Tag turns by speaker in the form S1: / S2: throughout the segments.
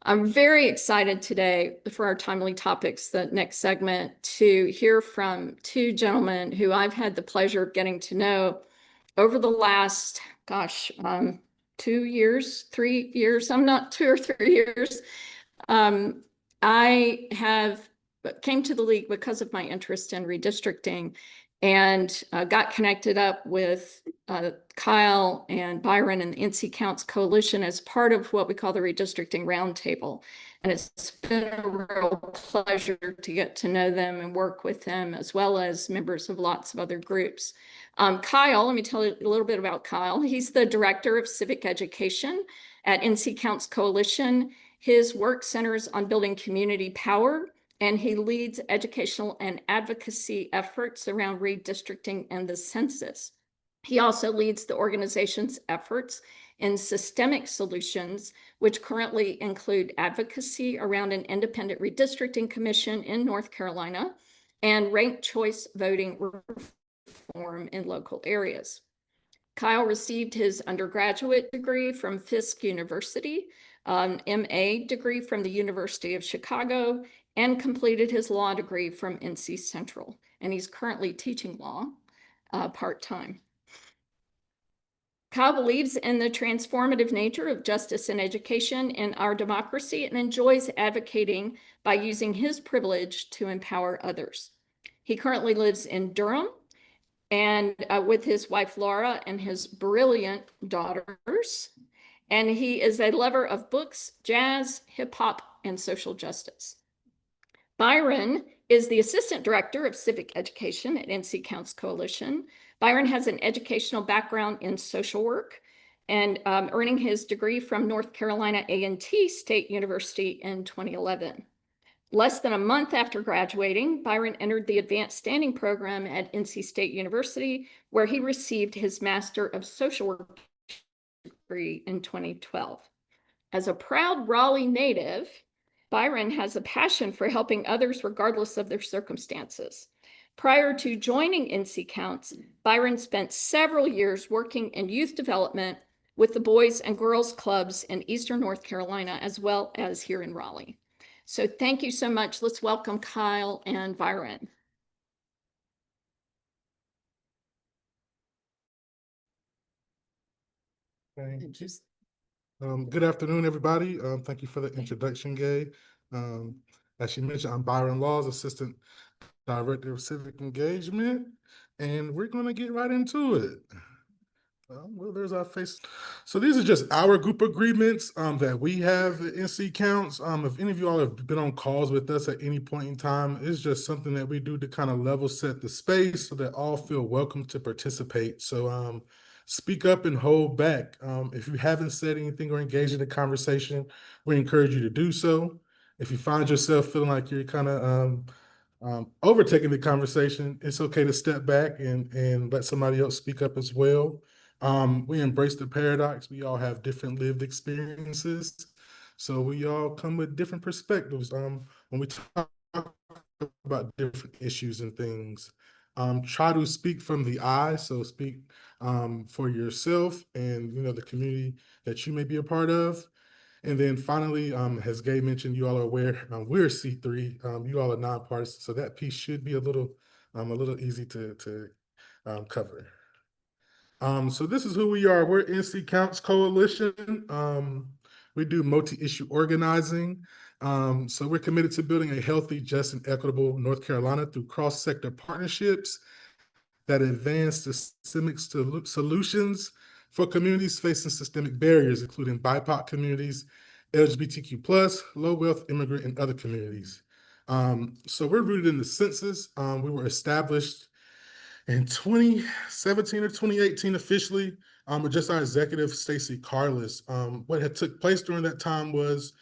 S1: I'm very excited today for our timely topics, the next segment, to hear from two gentlemen who I've had the pleasure of getting to know over the last, 2 years, 3 years. I'm not 2 or 3 years. I came to the league because of my interest in redistricting and got connected up with Kyle and Byron and the NC Counts Coalition as part of what we call the Redistricting Roundtable. And it's been a real pleasure to get to know them and work with them, as well as members of lots of other groups. Kyle, let me tell you a little bit about Kyle. He's the Director of Civic Education at NC Counts Coalition. His work centers on building community power, and he leads educational and advocacy efforts around redistricting and the census. He also leads the organization's efforts in systemic solutions, which currently include advocacy around an independent redistricting commission in North Carolina and ranked choice voting reform in local areas. Kyle received his undergraduate degree from Fisk University, an MA degree from the University of Chicago, and completed his law degree from NC Central. And he's currently teaching law part-time. Kyle believes in the transformative nature of justice and education in our democracy and enjoys advocating by using his privilege to empower others. He currently lives in Durham and with his wife, Laura, and his brilliant daughters. And he is a lover of books, jazz, hip hop, and social justice. Byron is the Assistant Director of Civic Education at NC Counts Coalition. Byron has an educational background in social work and earning his degree from North Carolina A&T State University in 2011. Less than a month after graduating, Byron entered the Advanced Standing Program at NC State University, where he received his Master of Social Work degree in 2012. As a proud Raleigh native, Byron has a passion for helping others regardless of their circumstances. Prior to joining NC Counts, Byron spent several years working in youth development with the Boys and Girls Clubs in Eastern North Carolina, as well as here in Raleigh. So thank you so much. Let's welcome Kyle and Byron.
S2: Thank you. Good afternoon, everybody. Thank you for the introduction, Gaye. As you mentioned, I'm Byron Laws, Assistant Director of Civic Engagement, and we're going to get right into it. Well, there's our face. So these are just our group agreements that we have at NC Counts. If any of you all have been on calls with us at any point in time, it's just something that we do to kind of level set the space so that all feel welcome to participate. So speak up and hold back. If you haven't said anything or engaged in the conversation, we encourage you to do so. If you find yourself feeling like you're kind of overtaking the conversation, it's okay to step back and let somebody else speak up as well. We embrace the paradox. We all have different lived experiences. So we all come with different perspectives when we talk about different issues and things. Try to speak from the I, so speak for yourself and the community that you may be a part of. And then finally, as Gaye mentioned, you all are aware we're C3. You all are nonpartisan, so that piece should be a little easy to cover. So this is who we are. We're NC Counts Coalition. We do multi-issue organizing. So we're committed to building a healthy, just, and equitable North Carolina through cross-sector partnerships that advance systemic solutions for communities facing systemic barriers, including BIPOC communities, LGBTQ+, low-wealth immigrant, and other communities. So we're rooted in the census. We were established in 2017 or 2018 officially, with just our executive, Stacey Carless. What had took place during that time was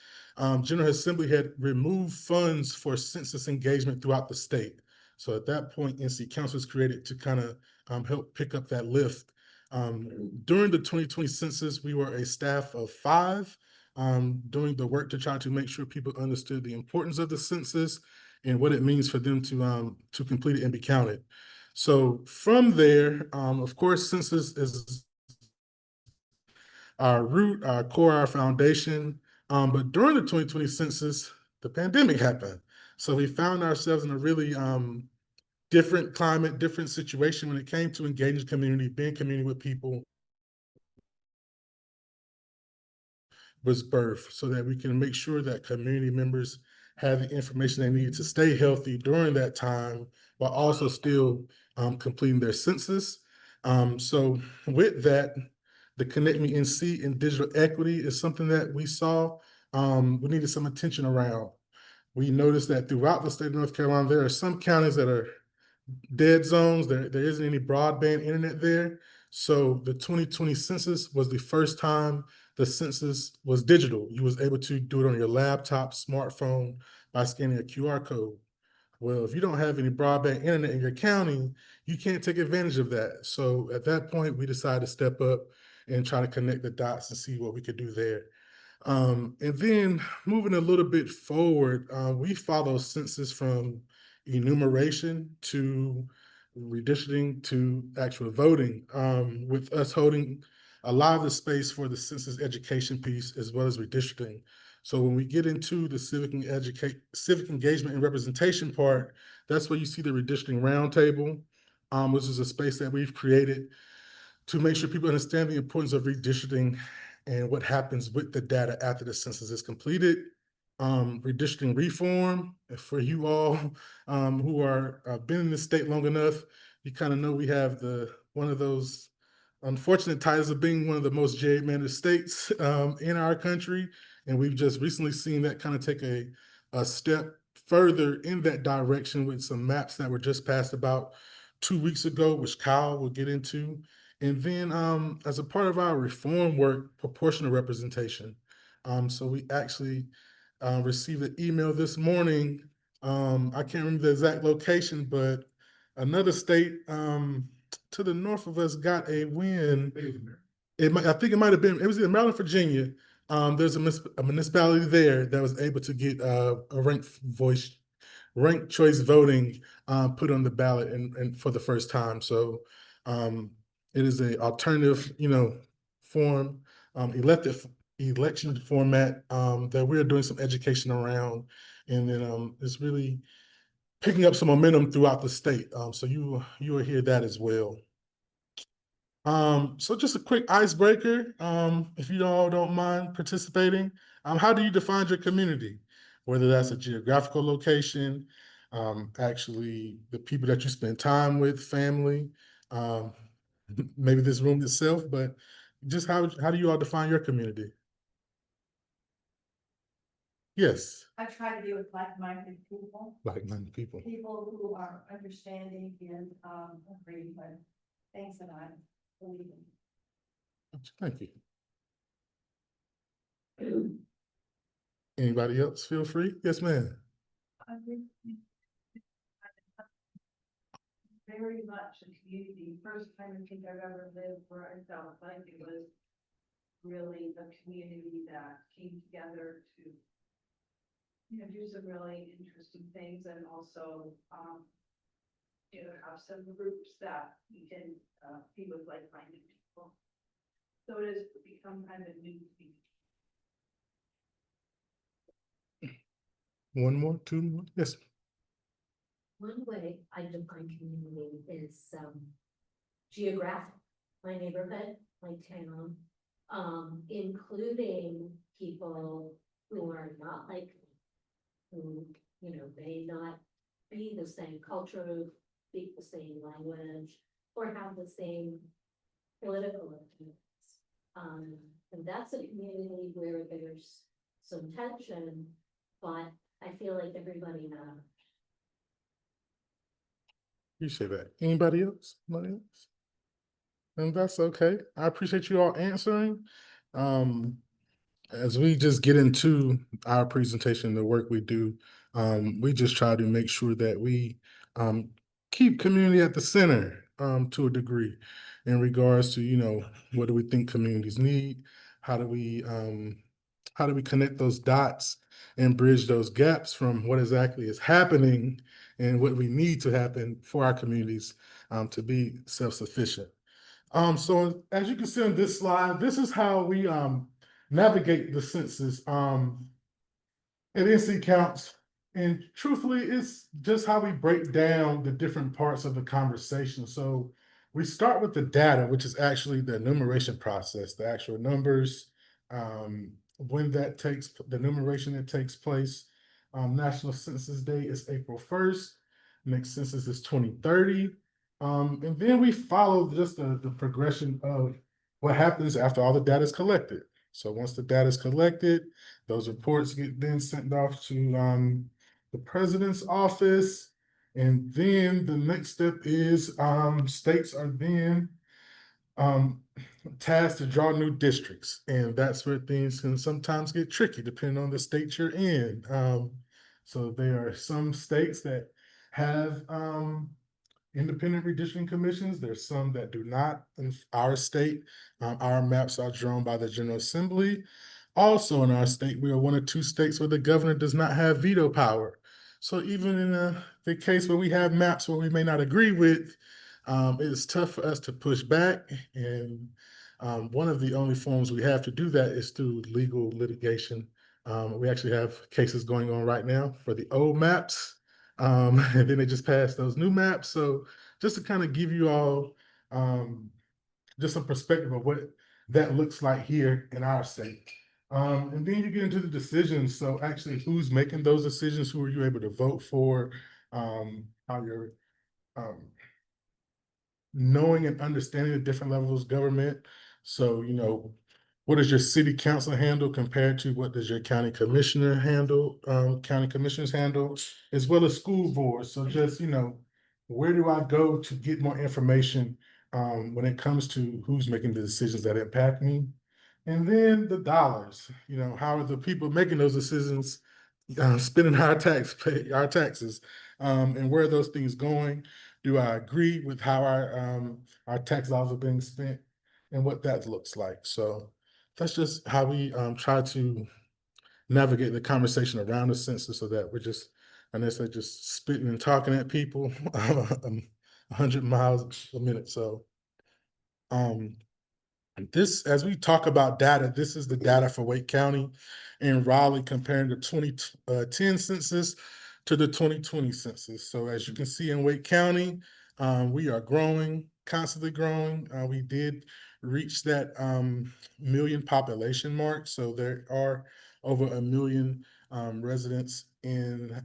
S2: General Assembly had removed funds for census engagement throughout the state. So at that point, NC Counts was created to kind of help pick up that lift. During the 2020 census, we were a staff of 5 doing the work to try to make sure people understood the importance of the census and what it means for them to complete it and be counted. So from there, of course, census is our root, our core, our foundation. But during the 2020 census, the pandemic happened. So we found ourselves in a really different climate, different situation when it came to engaging community, being community with people was birthed so that we can make sure that community members have the information they need to stay healthy during that time while also still completing their census. So with that, the Connect Me NC and digital equity is something that we saw we needed some attention around. We noticed that throughout the state of North Carolina, there are some counties that are dead zones. There isn't any broadband internet there. So the 2020 census was the first time the census was digital. You was able to do it on your laptop, smartphone by scanning a QR code. Well, if you don't have any broadband internet in your county, you can't take advantage of that. So at that point, we decided to step up and try to connect the dots and see what we could do there. And then moving a little bit forward, we follow census from enumeration to redistricting to actual voting, with us holding a lot of the space for the census education piece as well as redistricting. So when we get into the civic engagement and representation part, that's where you see the redistricting roundtable, which is a space that we've created to make sure people understand the importance of redistricting and what happens with the data after the census is completed. Redistricting reform, for you all who are been in the state long enough, you kind of know we have one of those unfortunate titles of being one of the most gerrymandered states in our country. And we've just recently seen that kind of take a step further in that direction with some maps that were just passed about 2 weeks ago, which Kyle will get into. And then as a part of our reform work, proportional representation. So we actually received an email this morning. I can't remember the exact location, but another state to the north of us got a win. I think it might have been, it was in Maryland, Virginia. There's a municipality there that was able to get a ranked choice voting put on the ballot and for the first time. So it is a alternative, form, election format that we're doing some education around, and then it's really picking up some momentum throughout the state. So you will hear that as well. So just a quick icebreaker, if you all don't mind participating. How do you define your community? Whether that's a geographical location, actually the people that you spend time with, family, maybe this room itself, but just how do you all define your community? Yes.
S3: I try to be with like-minded people.
S2: Like-minded people.
S3: People who are understanding and agree with things that I believe in.
S2: Thank you. Anybody else feel free? Yes, ma'am.
S3: Very much a community. First time I think I've ever lived where I felt like it was really a community that came together to, do some really interesting things, and also, have some groups that you can be with like-minded people. So it has become kind of new to me.
S2: One more, two more. Yes.
S4: One way I define community is geographic, my neighborhood, my town, including people who are not like me, who, may not be the same culture, speak the same language, or have the same political opinions. And that's a community where there's some tension, but I feel like everybody matters.
S2: You say that. Anybody else? Anybody else? And that's okay. I appreciate you all answering. As we just get into our presentation, the work we do, we just try to make sure that we keep community at the center to a degree in regards to, what do we think communities need? How do we connect those dots and bridge those gaps from what exactly is happening and what we need to happen for our communities to be self-sufficient. So as you can see on this slide, this is how we navigate the census. It NC counts, and truthfully, it's just how we break down the different parts of the conversation. So we start with the data, which is actually the enumeration process, the actual numbers, when that takes, the enumeration that takes place. National Census Day is April 1st. Next census is 2030. And then we follow just the progression of what happens after all the data is collected. So once the data is collected, those reports get then sent off to the president's office. And then the next step is states are then tasked to draw new districts. And that's where things can sometimes get tricky depending on the state you're in. So there are some states that have independent redistricting commissions. There's some that do not. In our state, our maps are drawn by the General Assembly. Also in our state, we are one of 2 states where the governor does not have veto power. So even in the case where we have maps where we may not agree with, it's tough for us to push back. And one of the only forms we have to do that is through legal litigation. We actually have cases going on right now for the old maps. And then they just passed those new maps. So just to kind of give you all just some perspective of what that looks like here in our state. And then you get into the decisions. So actually who's making those decisions? Who are you able to vote for? How you're knowing and understanding the different levels of government. So, you know, what does your city council handle compared to what does your county commissioner handle, county commissioners handle, as well as school boards. So just, you know, where do I go to get more information when it comes to who's making the decisions that impact me? And then the dollars, you know, how are the people making those decisions spending our taxes, and where are those things going? Do I agree with how our tax dollars are being spent and what that looks like? So that's just how we try to navigate the conversation around the census, so that we're just, unless they're just spitting and talking at people 100 miles a minute. So this, as we talk about data, this is the data for Wake County and Raleigh comparing the 2010 census to the 2020 census. So as you can see in Wake County, we are growing, constantly growing. We did reach that million population mark. So there are over 1 million residents in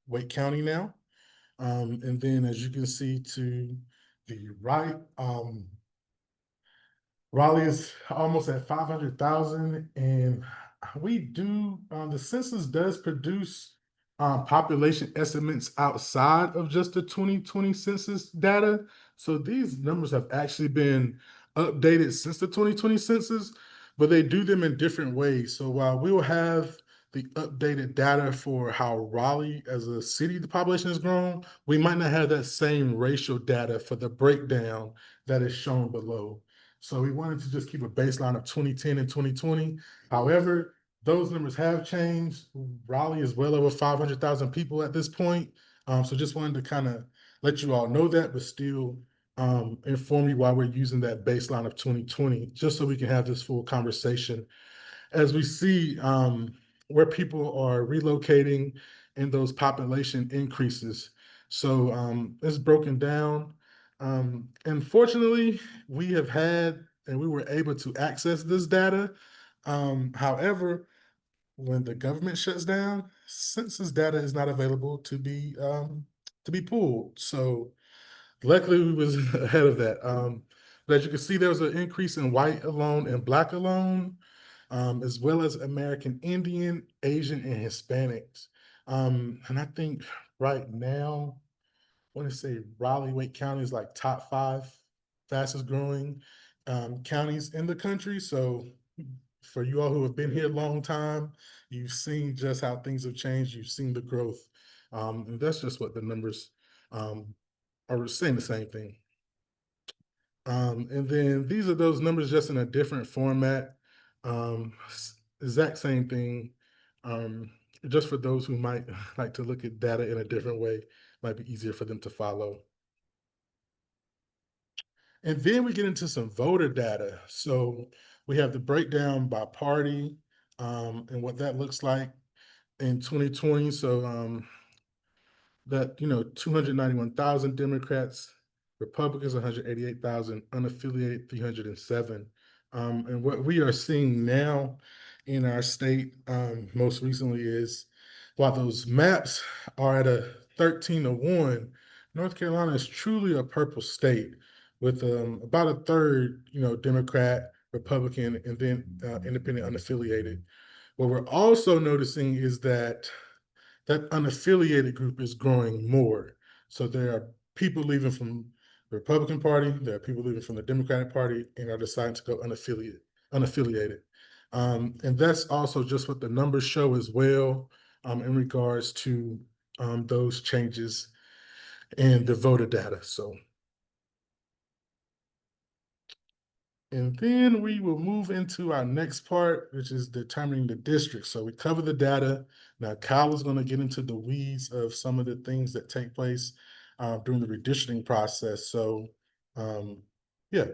S2: Wake County now. And then as you can see to the right, Raleigh is almost at 500,000, and we do, the census does produce population estimates outside of just the 2020 census data. So these numbers have actually been updated since the 2020 census, but they do them in different ways. So while we will have the updated data for how Raleigh as a city, the population has grown, we might not have that same racial data for the breakdown that is shown below. So we wanted to just keep a baseline of 2010 and 2020. However, those numbers have changed. Raleigh is well over 500,000 people at this point. So just wanted to kind of let you all know that, but still inform you why we're using that baseline of 2020, just so we can have this full conversation as we see where people are relocating and those population increases. So it's broken down. Unfortunately, we have had and we were able to access this data. However, when the government shuts down, census data is not available to be pulled. So luckily we was ahead of that. But as you can see, there was an increase in white alone and black alone, as well as American Indian, Asian, and Hispanics. And I think right now, I want to say Raleigh, Wake County is like top 5 fastest growing counties in the country. So for you all who have been here a long time, you've seen just how things have changed. You've seen the growth. And that's just what the numbers are saying, the same thing. And then these are those numbers just in a different format. Exact same thing. Just for those who might like to look at data in a different way, might be easier for them to follow. And then we get into some voter data. So we have the breakdown by party and what that looks like in 2020. So that, 291,000 Democrats, Republicans, 188,000, unaffiliated, 307. And what we are seeing now in our state most recently is, while those maps are at a 13-1, North Carolina is truly a purple state with about a third, Democrat, Republican, and then independent, unaffiliated. What we're also noticing is that unaffiliated group is growing more. So there are people leaving from the Republican Party, there are people leaving from the Democratic Party, and are deciding to go unaffiliated. And that's also just what the numbers show as well in regards to those changes in the voter data. So, and then we will move into our next part, which is determining the district. So we cover the data. Now Kyle is going to get into the weeds of some of the things that take place during the redistricting process. So yeah,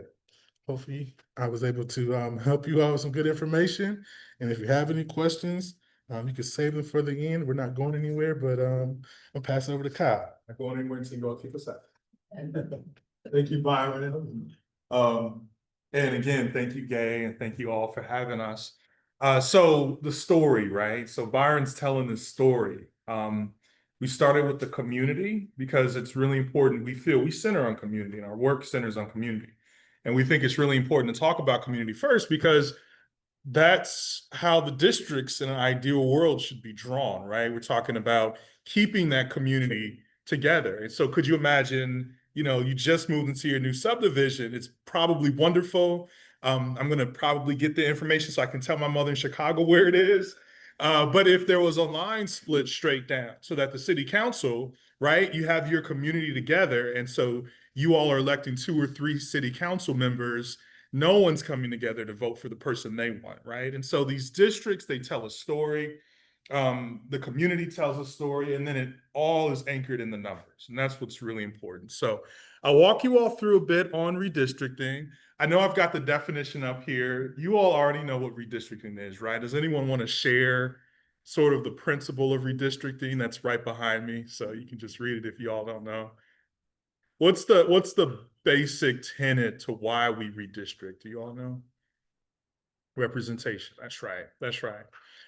S2: hopefully I was able to help you out with some good information. And if you have any questions, you can save them for the end. We're not going anywhere, but I'll pass it over to Kyle.
S5: Not going anywhere until you all keep us out. Thank you, Byron. And again, thank you, Gaye, and thank you all for having us. So the story, right? So Byron's telling this story. We started with the community because it's really important. We feel we center on community and our work centers on community. And we think it's really important to talk about community first because that's how the districts in an ideal world should be drawn, right? We're talking about keeping that community together. And so could you imagine, you just moved into your new subdivision. It's probably wonderful. I'm going to probably get the information so I can tell my mother in Chicago where it is. But if there was a line split straight down so that the city council, right, you have your community together. And so you all are electing 2 or 3 city council members. No one's coming together to vote for the person they want, right? And so these districts, they tell a story. The community tells a story, and then it all is anchored in the numbers. And that's what's really important. So I'll walk you all through a bit on redistricting. I know I've got the definition up here. You all already know what redistricting is, right? Does anyone want to share sort of the principle of redistricting? That's right behind me. So you can just read it if you all don't know. What's the basic tenet to why we redistrict? Do you all know? Representation. That's right. That's right.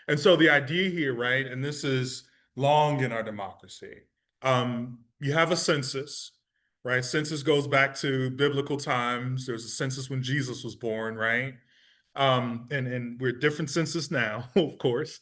S5: And so the idea here, right, and this is long in our democracy, you have a census, right? Census goes back to biblical times. There was a census when Jesus was born, right? And we're different census now, of course.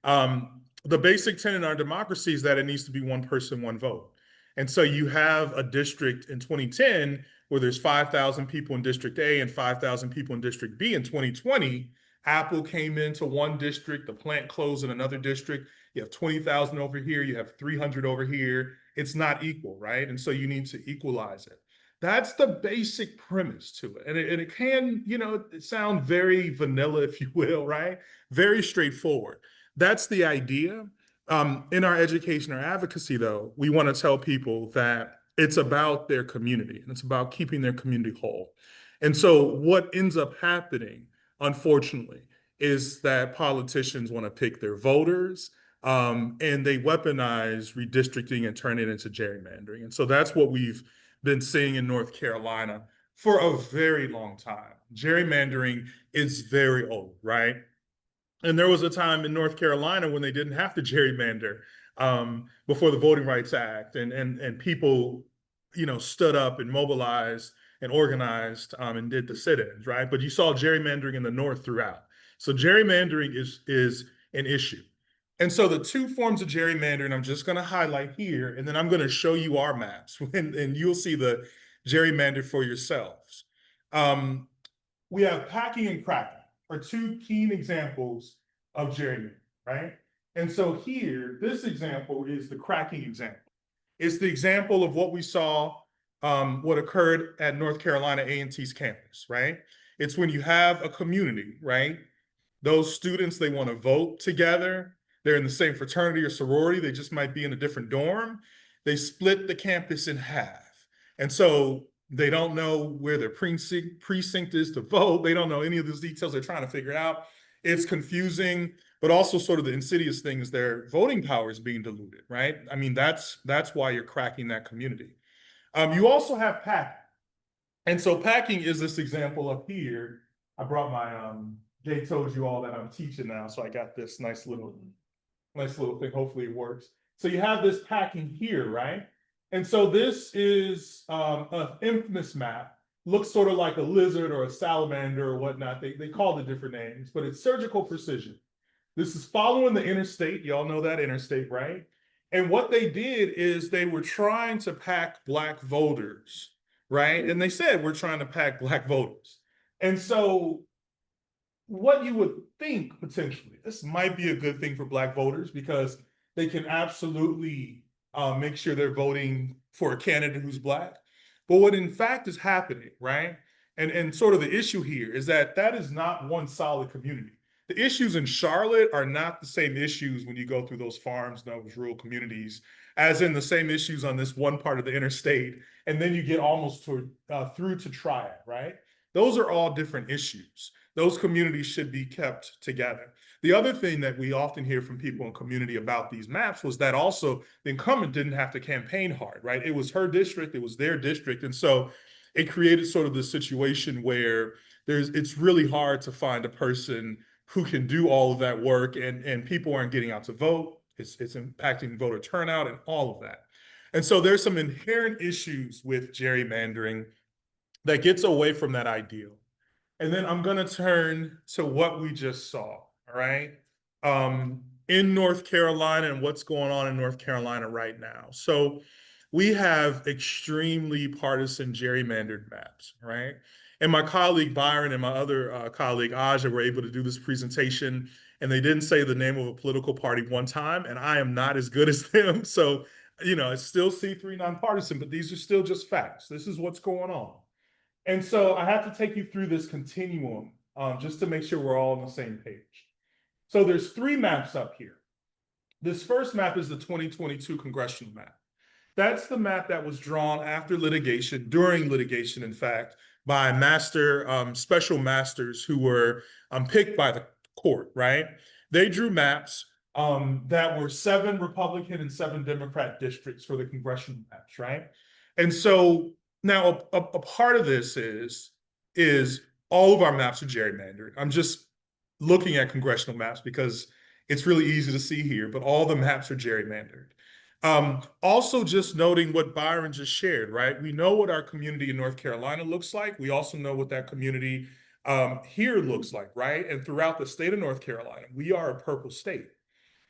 S5: The basic tenet in our democracy is that it needs to be one person, one vote. And so you have a district in 2010 where there's 5,000 people in District A and 5,000 people in District B. In 2020, Apple came into one district, the plant closed in another district. You have 20,000 over here, you have 300 over here. It's not equal, right? And so you need to equalize it. That's the basic premise to it. And it can, it sound very vanilla, if you will, right? Very straightforward. That's the idea. In our education or advocacy, though, we want to tell people that it's about their community and it's about keeping their community whole. And so what ends up happening, unfortunately, is that politicians want to pick their voters and they weaponize redistricting and turn it into gerrymandering. And so that's what we've been seeing in North Carolina for a very long time. Gerrymandering is very old, right? And there was a time in North Carolina when they didn't have to gerrymander before the Voting Rights Act, and people, stood up and mobilized and organized and did the sit-ins, right? But you saw gerrymandering in the North throughout. So gerrymandering is an issue. And so the 2 forms of gerrymandering I'm just going to highlight here, and then I'm going to show you our maps, and you'll see the gerrymander for yourselves. We have packing and cracking are 2 keen examples of gerrymandering, right? And so here, this example is the cracking example. It's the example of what we saw, what occurred at North Carolina A&T's campus, right? It's when you have a community, right? Those students, they want to vote together. They're in the same fraternity or sorority. They just might be in a different dorm. They split the campus in half. And so They don't know where their precinct is to vote. They don't know any of those details. They're trying to figure it out. It's confusing, but also sort of the insidious thing is their voting power is being diluted, right? I mean, that's why you're cracking that community. You also have packing. And so packing is this example up here. I brought my, Gaye told you all that I'm teaching now, so I got this nice little thing. Hopefully it works. So you have this packing here, right? And so this is an infamous map. Looks sort of like a lizard or a salamander or whatnot. They call it different names, but it's surgical precision. This is following the interstate. Y'all know that interstate, right? And what they did is they were trying to pack Black voters, right? And they said, we're trying to pack Black voters. And so what you would think potentially, this might be a good thing for Black voters because they can absolutely make sure they're voting for a candidate who's Black. But what in fact is happening, right? And sort of the issue here is that is not one solid community. The issues in Charlotte are not the same issues when you go through those farms, those rural communities, as in the same issues on this one part of the interstate. And then you get almost through to Triad, right? Those are all different issues. Those communities should be kept together. The other thing that we often hear from people in community about these maps was that also the incumbent didn't have to campaign hard, right? It was her district, it was their district. And so it created sort of this situation where it's really hard to find a person who can do all of that work and people aren't getting out to vote. It's impacting voter turnout and all of that. And so there's some inherent issues with gerrymandering that gets away from that ideal. And then I'm gonna turn to what we just saw, all right? In North Carolina and what's going on in North Carolina right now. So we have extremely partisan gerrymandered maps, right? And my colleague Byron and my other colleague Aja were able to do this presentation and they didn't say the name of a political party one time, and I am not as good as them. So, you know, it's still C3 nonpartisan, but these are still just facts. This is what's going on. And so I have to take you through this continuum just to make sure we're all on the same page. So there's 3 maps up here. This first map is the 2022 congressional map. That's the map that was drawn after litigation, during litigation, in fact, by special masters who were picked by the court, right? They drew maps that were 7 Republican and 7 Democrat districts for the congressional maps, right? And so now a part of this is all of our maps are gerrymandered. I'm just looking at congressional maps because it's really easy to see here, but all the maps are gerrymandered. Also just noting what Byron just shared, right? We know what our community in North Carolina looks like. We also know what that community here looks like, right? And throughout the state of North Carolina, we are a purple state.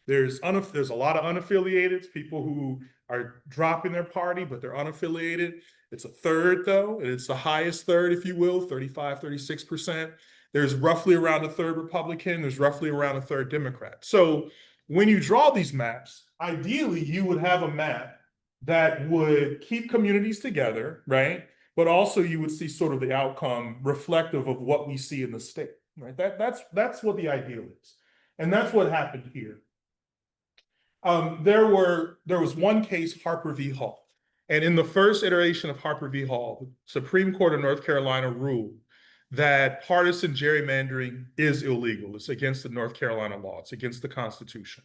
S5: There's a lot of unaffiliated people who are dropping their party, but they're unaffiliated. It's a third though, and it's the highest third, if you will, 35, 36%. There's roughly around a third Republican, there's roughly around a third Democrat. So when you draw these maps, ideally you would have a map that would keep communities together, right? But also you would see sort of the outcome reflective of what we see in the state, right? That's what the ideal is. And that's what happened here. There was one case, Harper v. Hall. And in the first iteration of Harper v. Hall, the Supreme Court of North Carolina ruled that partisan gerrymandering is illegal. It's against the North Carolina law. It's against the Constitution.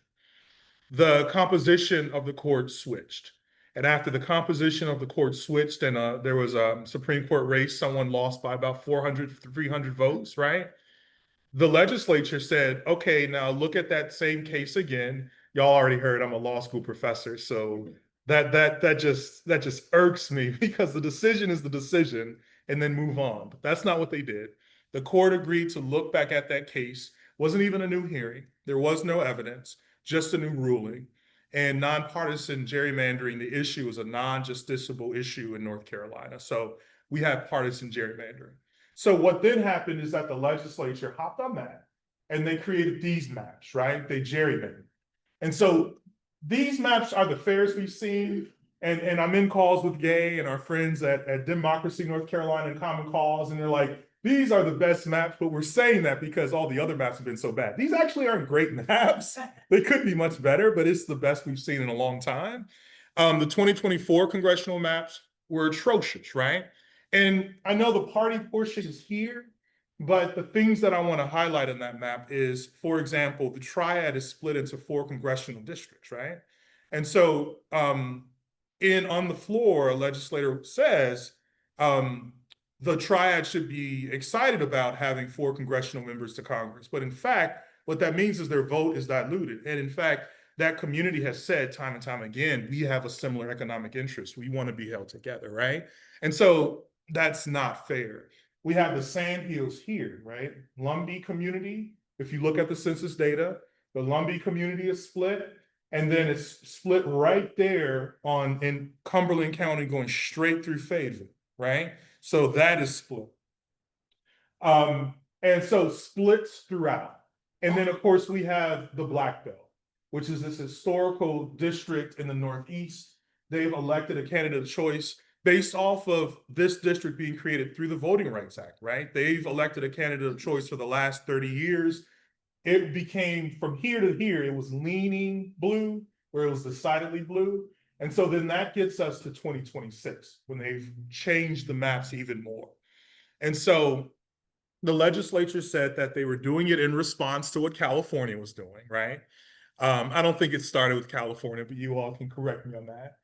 S5: The composition of the court switched. And after the composition of the court switched and there was a Supreme Court race, someone lost by about 400, 300 votes, right? The legislature said, okay, now look at that same case again. Y'all already heard I'm a law school professor, so that just irks me because the decision is the decision and then move on. But that's not what they did. The court agreed to look back at that case. Wasn't even a new hearing. There was no evidence, just a new ruling. And nonpartisan gerrymandering, the issue is a non-justiciable issue in North Carolina. So we have partisan gerrymandering. So what then happened is that the legislature hopped on that and they created these maps, right? They gerrymandered. And so these maps are the fairest we've seen. And I'm in calls with Gaye and our friends at Democracy North Carolina and Common Cause, and they're like, these are the best maps, but we're saying that because all the other maps have been so bad. These actually aren't great maps. They could be much better, but it's the best we've seen in a long time. The 2024 congressional maps were atrocious, right? And I know the party portion is here, but the things that I want to highlight on that map is, for example, the triad is split into 4 congressional districts, right? And so on the floor, a legislator says the triad should be excited about having 4 congressional members to Congress. But in fact, what that means is their vote is diluted. And in fact, that community has said time and time again, we have a similar economic interest. We want to be held together, right? And so that's not fair. We have the Sandhills here, right? Lumbee community, if you look at the census data, the Lumbee community is split, and then it's split right there in Cumberland County going straight through Fayetteville, right? So that is split. And so splits throughout. And then of course we have the Black Belt, which is this historical district in the Northeast. They've elected a candidate of choice based off of this district being created through the Voting Rights Act, right? They've elected a candidate of choice for the last 30 years. It became from here to here, it was leaning blue, where it was decidedly blue. And so then that gets us to 2026, when they've changed the maps even more. And so the legislature said that they were doing it in response to what California was doing, right? I don't think it started with California, but you all can correct me on that.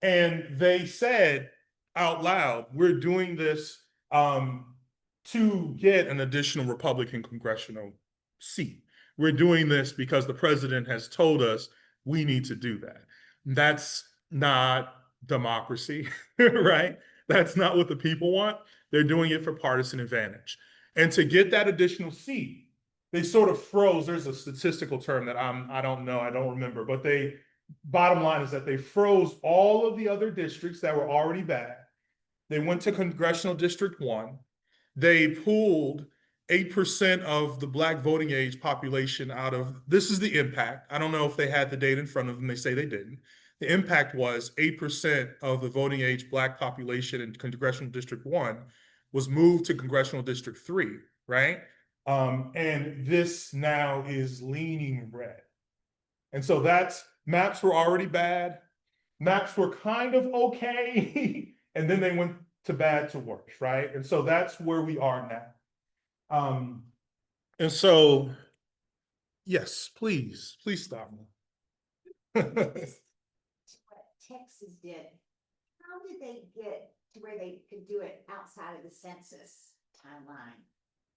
S5: And they said out loud, we're doing this to get an additional Republican congressional seat. We're doing this because the president has told us we need to do that. That's not democracy, right? That's not what the people want. They're doing it for partisan advantage. And to get that additional seat, they sort of froze. There's a statistical term that I don't know, I don't remember, but bottom line is that they froze all of the other districts that were already bad. They went to Congressional District 1. They pulled 8% of the Black voting age population out of, this is the impact. I don't know if they had the data in front of them. They say they didn't. The impact was 8% of the voting age Black population in Congressional District 1 was moved to Congressional District 3, right? And this now is leaning red. And so maps were already bad. Maps were kind of okay. And then they went to bad to worse, right? And so that's where we are now. And so, yes, please stop me.
S6: What Texas did, how did they get to where they could do it outside of the census timeline?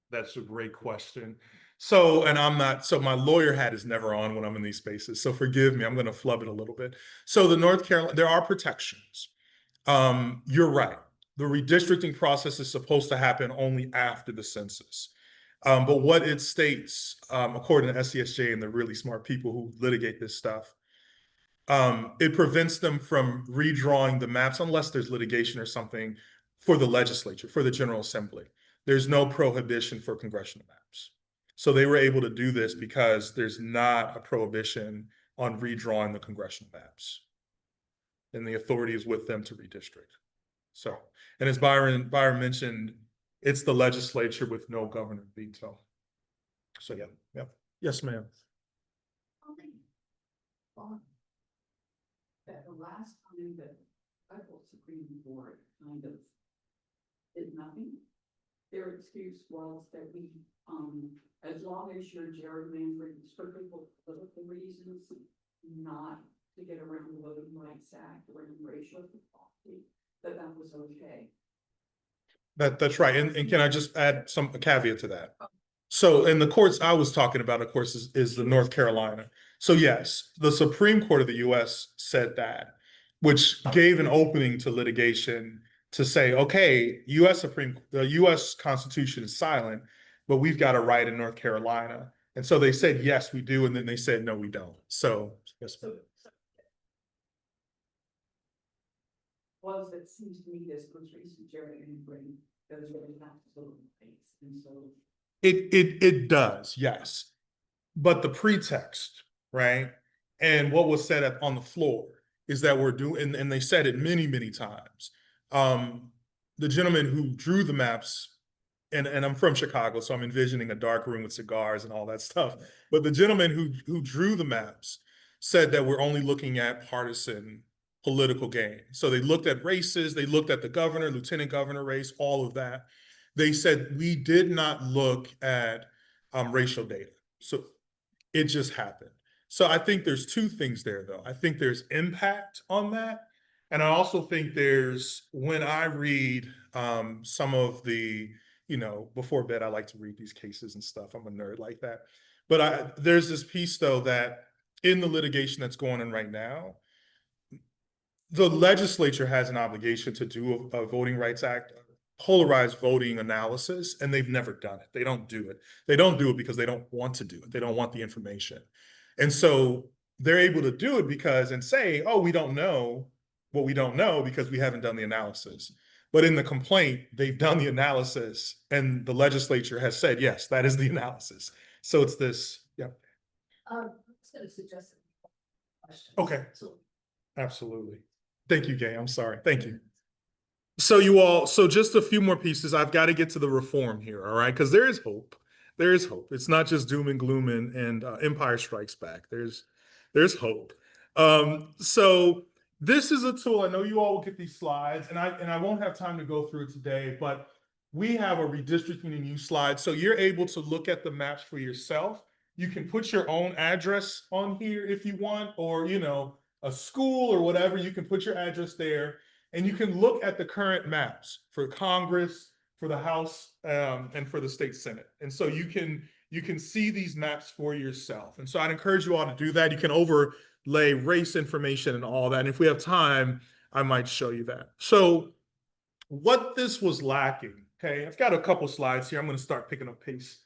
S5: That's a great question. So, and my lawyer hat is never on when I'm in these spaces. So forgive me, I'm going to flub it a little bit. So the North Carolina, there are protections. You're right. The redistricting process is supposed to happen only after the census. But what it states, according to SCSJ and the really smart people who litigate this stuff, it prevents them from redrawing the maps unless there's litigation or something for the legislature, for the General Assembly. There's no prohibition for congressional maps. So they were able to do this because there's not a prohibition on redrawing the congressional maps. And the authority is with them to redistrict. So, and as Byron mentioned, it's the legislature with no governor veto. So yeah. Yes, ma'am.
S7: That the last time that federal Supreme Court kind of did nothing, their excuse was that we, as long as you're gerrymandering strictly for political reasons, not to get around the Voting Rights Act or racial equality, that was okay.
S5: That's right. And can I just add a caveat to that? So in the courts I was talking about, of course, is the North Carolina. So yes, the Supreme Court of the US said that, which gave an opening to litigation to say, okay, the US Constitution is silent, but we've got a right in North Carolina. And so they said, yes, we do. And then they said, no, we don't. So yes.
S7: Was that seems to me this most recent gerrymandering does really have to go in place. And so
S5: it does, yes. But the pretext, right? And what was said on the floor is that we're doing, and they said it many, many times. The gentleman who drew the maps, and I'm from Chicago, so I'm envisioning a dark room with cigars and all that stuff. But the gentleman who drew the maps said that we're only looking at partisan political gain. So they looked at races, they looked at the governor, lieutenant governor race, all of that. They said, we did not look at racial data. So it just happened. So I think there's two things there, though. I think there's impact on that. And I also think there's, when I read some of the, before bed, I like to read these cases and stuff. I'm a nerd like that. But there's this piece, though, that in the litigation that's going on right now, the legislature has an obligation to do a Voting Rights Act, polarized voting analysis, and they've never done it. They don't do it. They don't do it because they don't want to do it. They don't want the information. And so they're able to do it and say, oh, we don't know what we don't know because we haven't done the analysis. But in the complaint, they've done the analysis and the legislature has said, yes, that is the analysis. So it's this, yeah.
S4: I was gonna suggest a question.
S5: Okay. Absolutely. Thank you, Gaye. I'm sorry. Thank you. So just a few more pieces. I've got to get to the reform here, all right? Because there is hope. There is hope. It's not just doom and gloom and Empire Strikes Back. There's hope. So this is a tool. I know you all will get these slides, and I won't have time to go through it today, but we have a redistricting and use slide. So you're able to look at the maps for yourself. You can put your own address on here if you want, or, a school or whatever. You can put your address there. And you can look at the current maps for Congress, for the House, and for the state Senate. And so you can see these maps for yourself. And so I'd encourage you all to do that. You can overlay race information and all that. And if we have time, I might show you that. So what this was lacking, okay, I've got a couple slides here. I'm going to start picking up pace.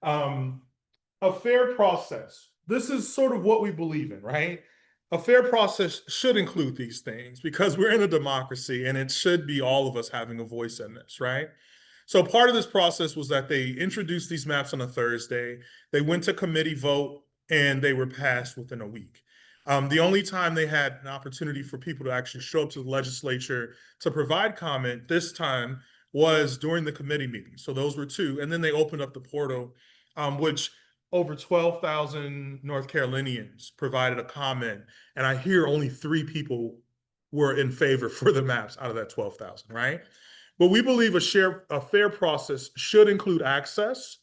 S5: A fair process. This is sort of what we believe in, right? A fair process should include these things because we're in a democracy and it should be all of us having a voice in this, right? So part of this process was that they introduced these maps on a Thursday. They went to committee vote and they were passed within a week. The only time they had an opportunity for people to actually show up to the legislature to provide comment this time was during the committee meeting. So those were two. And then they opened up the portal, which over 12,000 North Carolinians provided a comment, and I hear only 3 people were in favor for the maps out of that 12,000, right? But we believe a fair process should include access,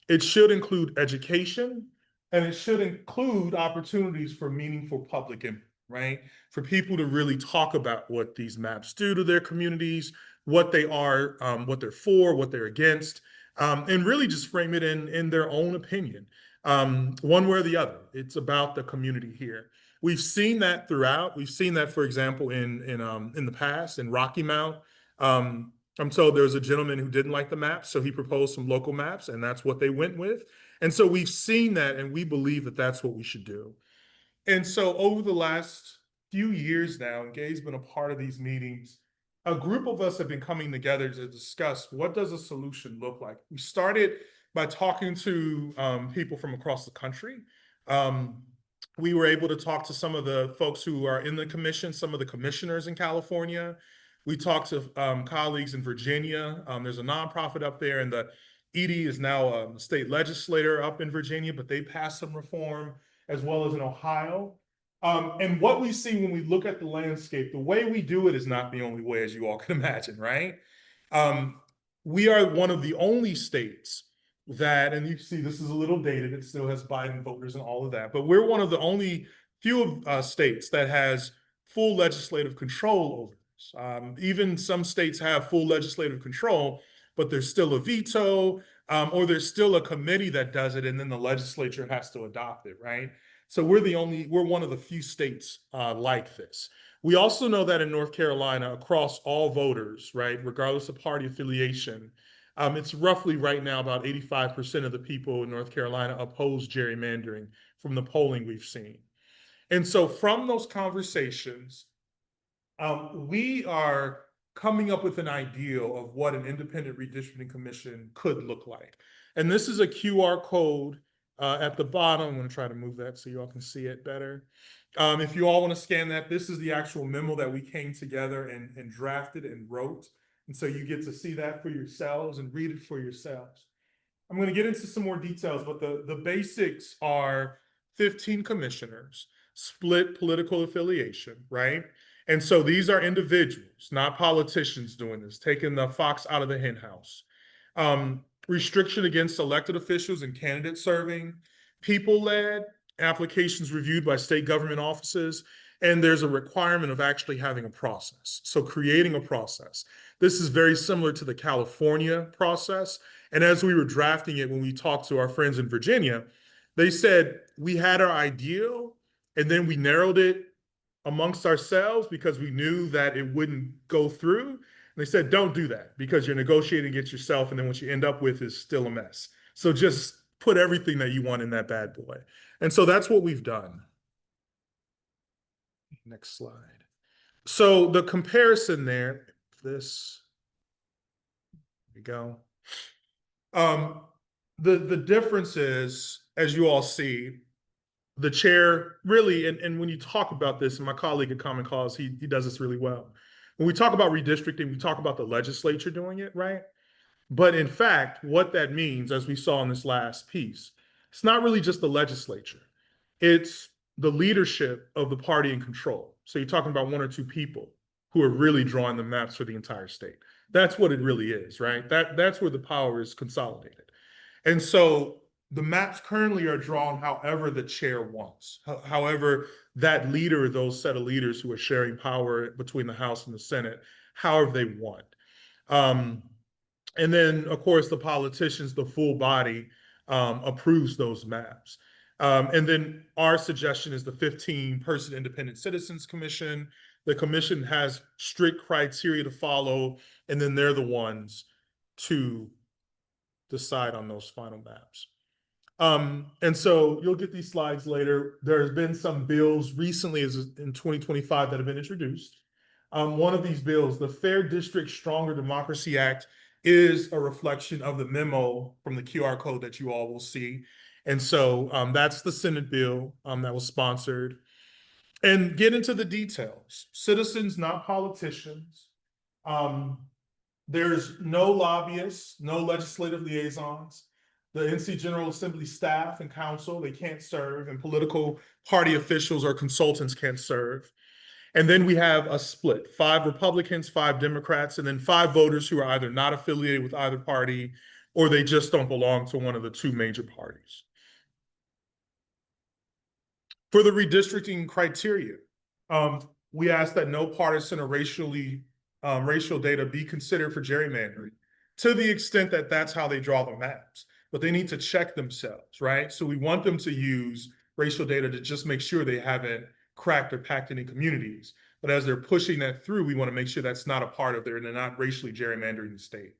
S5: it should include education, and it should include opportunities for meaningful public input, right? For people to really talk about what these maps do to their communities, what they are, what they're for, what they're against, and really just frame it in their own opinion, one way or the other. It's about the community here. We've seen that throughout. We've seen that, for example, in the past in Rocky Mount. I'm told there was a gentleman who didn't like the maps, so he proposed some local maps, and that's what they went with. And so we've seen that, and we believe that that's what we should do. And so over the last few years now, and Gaye's been a part of these meetings, a group of us have been coming together to discuss what does a solution look like. We started by talking to people from across the country. We were able to talk to some of the folks who are in the commission, some of the commissioners in California. We talked to colleagues in Virginia. There's a nonprofit up there, and the Edie is now a state legislator up in Virginia, but they passed some reform, as well as in Ohio. And what we see when we look at the landscape, the way we do it is not the only way, as you all can imagine, right? We are one of the only states that, and you see this is a little dated, it still has Biden voters and all of that, but we're one of the only few states that has full legislative control over this. Even some states have full legislative control, but there's still a veto, or there's still a committee that does it, and then the legislature has to adopt it, right? So we're one of the few states like this. We also know that in North Carolina, across all voters, right, regardless of party affiliation, it's roughly right now about 85% of the people in North Carolina oppose gerrymandering from the polling we've seen. And so from those conversations, we are coming up with an ideal of what an independent redistricting commission could look like. And this is a QR code at the bottom. I'm going to try to move that so you all can see it better. If you all want to scan that, this is the actual memo that we came together and drafted and wrote. And so you get to see that for yourselves and read it for yourselves. I'm going to get into some more details, but the basics are 15 commissioners, split political affiliation, right? And so these are individuals, not politicians doing this, taking the fox out of the hen house. Restriction against elected officials and candidates serving, people-led, applications reviewed by state government offices, and there's a requirement of actually having a process. So creating a process. This is very similar to the California process. And as we were drafting it, when we talked to our friends in Virginia, they said we had our ideal and then we narrowed it amongst ourselves because we knew that it wouldn't go through. And they said, don't do that because you're negotiating against yourself. And then what you end up with is still a mess. So just put everything that you want in that bad boy. And so that's what we've done. Next slide. So the comparison there, there we go. The difference is, as you all see, the chair really, and when you talk about this, and my colleague at Common Cause, he does this really well. When we talk about redistricting, we talk about the legislature doing it, right? But in fact, what that means, as we saw in this last piece, it's not really just the legislature. It's the leadership of the party in control. So you're talking about one or two people who are really drawing the maps for the entire state. That's what it really is, right? That's where the power is consolidated. And so the maps currently are drawn however the chair wants, however that leader, those set of leaders who are sharing power between the House and the Senate, however they want. And then, of course, the politicians, the full body, approves those maps. And then our suggestion is the 15-person Independent Citizens Commission. The commission has strict criteria to follow, and then they're the ones to decide on those final maps. And so you'll get these slides later. There's been some bills recently in 2025 that have been introduced. One of these bills, the Fair District Stronger Democracy Act, is a reflection of the memo from the QR code that you all will see. And so that's the Senate bill that was sponsored. And get into the details. Citizens, not politicians. There's no lobbyists, no legislative liaisons. The NC General Assembly staff and council, they can't serve, and political party officials or consultants can't serve. And then we have a split, 5 Republicans, 5 Democrats, and then 5 voters who are either not affiliated with either party or they just don't belong to one of the 2 major parties. For the redistricting criteria, we ask that no partisan or racial data be considered for gerrymandering to the extent that that's how they draw the maps. But they need to check themselves, right? So we want them to use racial data to just make sure they haven't cracked or packed any communities. But as they're pushing that through, we want to make sure that's not a part of they're not racially gerrymandering the state.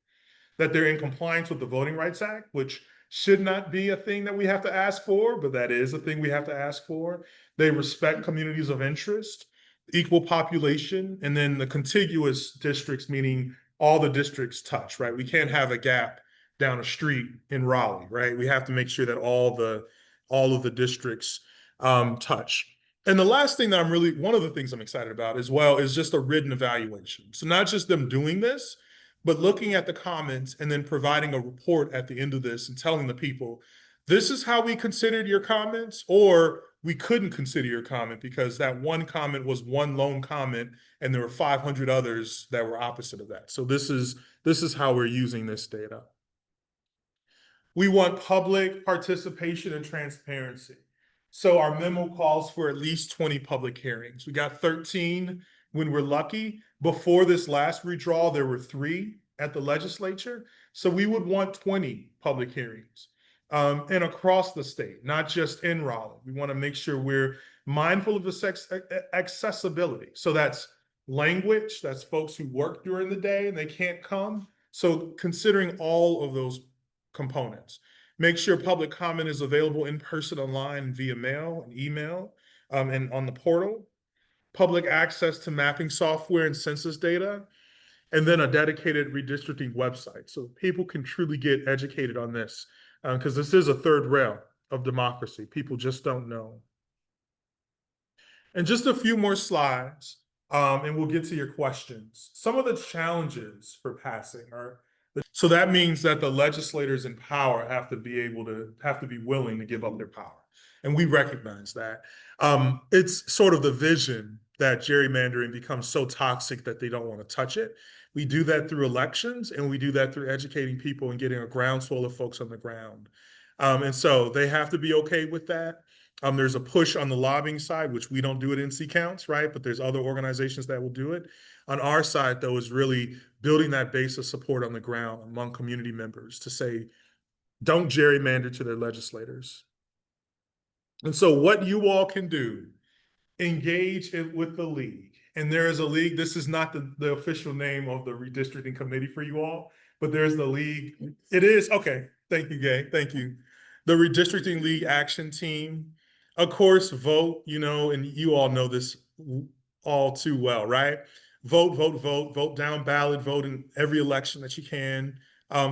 S5: That they're in compliance with the Voting Rights Act, which should not be a thing that we have to ask for, but that is a thing we have to ask for. They respect communities of interest, equal population, and then the contiguous districts, meaning all the districts touch, right? We can't have a gap down a street in Raleigh, right? We have to make sure that all of the districts touch. And the last thing that one of the things I'm excited about as well is just a written evaluation. So not just them doing this, but looking at the comments and then providing a report at the end of this and telling the people, this is how we considered your comments, or we couldn't consider your comment because that one comment was one lone comment and there were 500 others that were opposite of that. So this is how we're using this data. We want public participation and transparency. So our memo calls for at least 20 public hearings. We got 13 when we're lucky. Before this last redraw, there were 3 at the legislature. So we would want 20 public hearings and across the state, not just in Raleigh. We want to make sure we're mindful of the accessibility. So that's language, that's folks who work during the day and they can't come. So considering all of those components. Make sure public comment is available in person, online, via mail and email, and on the portal. Public access to mapping software and census data, and then a dedicated redistricting website so people can truly get educated on this, because this is a third rail of democracy. People just don't know. And just a few more slides, and we'll get to your questions. Some of the challenges for passing are, so that means that the legislators in power have to be willing to give up their power. And we recognize that. It's sort of the vision that gerrymandering becomes so toxic that they don't want to touch it. We do that through elections, and we do that through educating people and getting a groundswell of folks on the ground. And so they have to be okay with that. There's a push on the lobbying side, which we don't do at NC Counts, right? But there's other organizations that will do it. On our side, though, is really building that base of support on the ground among community members to say, don't gerrymander to their legislators. And so what you all can do, engage with the league. And there is a league. This is not the official name of the redistricting committee for you all, but there's the league. It is, okay. Thank you, Gaye. Thank you. The Redistricting League Action Team. Of course, vote, and you all know this all too well, right? Vote, vote, vote, vote down ballot, vote in every election that you can.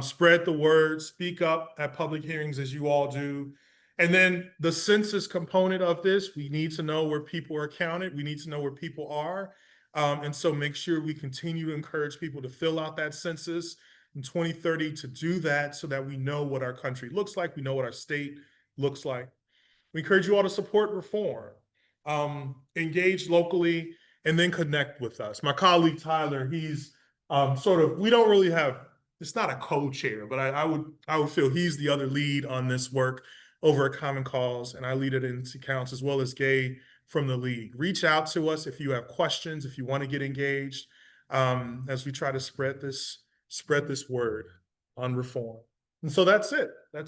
S5: Spread the word, speak up at public hearings as you all do. And then the census component of this, we need to know where people are counted. We need to know where people are. And so make sure we continue to encourage people to fill out that census in 2030 to do that so that we know what our country looks like. We know what our state looks like. We encourage you all to support reform, engage locally, and then connect with us. My colleague Tyler, he's we don't really have, it's not a co-chair, but I would feel he's the other lead on this work over at Common Cause, and I lead it in NC Counts as well as Gaye from the league. Reach out to us if you have questions, if you want to get engaged, as we try to spread this word on reform. And so that's it. That's